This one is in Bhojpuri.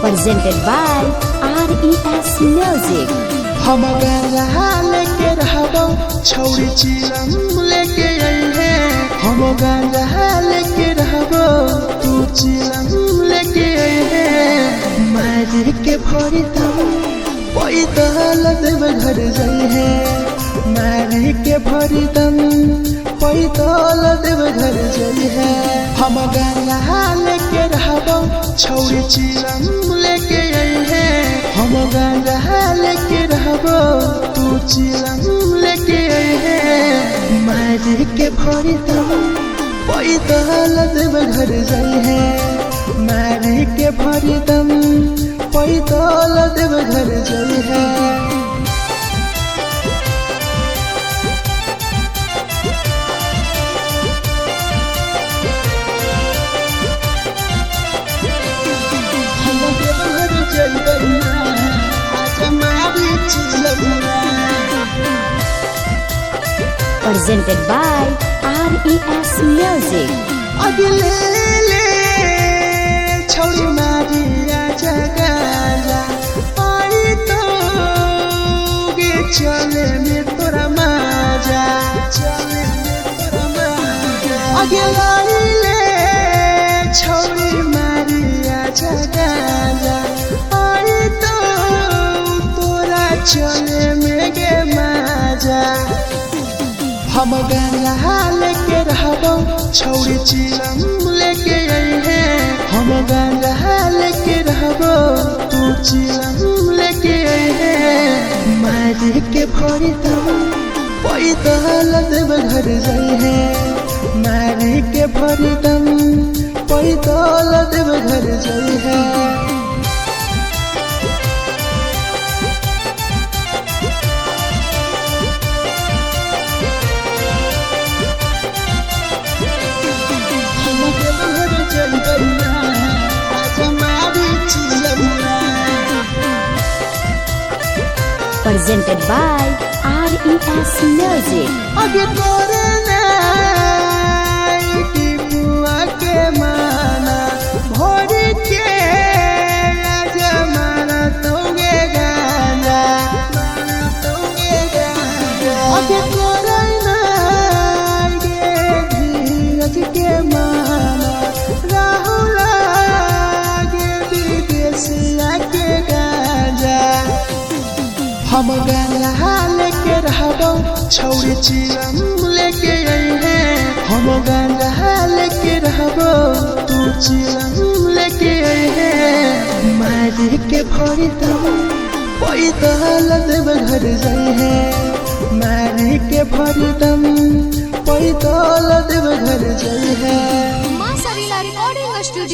presented by RES Music। हम गांजा लेके रहबो छौरी चिलम लेके आई है। हम गांजा लेके रहबो तू चिलम लेके आई है। मारी के भरी दम पैदल देव घर जाई है। मारी के भरी दम पैदल देव घर जाई है। हम गांजा लेके रहबो छौरी चिलम लेके आई है। हम गांजा लेके रहबो तू चिलम लेके आई है। मारी के भरी दम पैदल देव घर जाई है। मारी के भरी दम पैदल देव घर जाई है। presented by RES Music। अगले ले छौरी मारिया जगाला आई तो गे चले में तोरा माजा चले में तोरा माजा। अगले ले छौरी मारिया जगाला आई तो तोरा चले में गे माजा। हम गांजा लेके रहबो छौरी चिलम लेके आई है। हम गांजा लेके रहबो तू चिलम लेके आई है। मारी के भरी दम पैदल देव घर जाई है। मारी के भरी दम पैदल देव घर जाई है। presented by RES Music। आगे तोरे नाई की बुआ के माना भोरी के आज माना तोगे गाना माना तोगे गाना। आगे तोरे नाई के धीरज के माना राहुल आगे विदेशिया के गाजा। हम गांजा लेके रहबो छौरी चिलम लेके आई है। हम गांजा लेके रहबो तू चिलम लेके आई है। मारी के भरी दम पैदल देव घर जाई है। मारी के भरी दम पैदल देव घर जाई है। मां सरीला रिकॉर्डिंग स्टूडियो।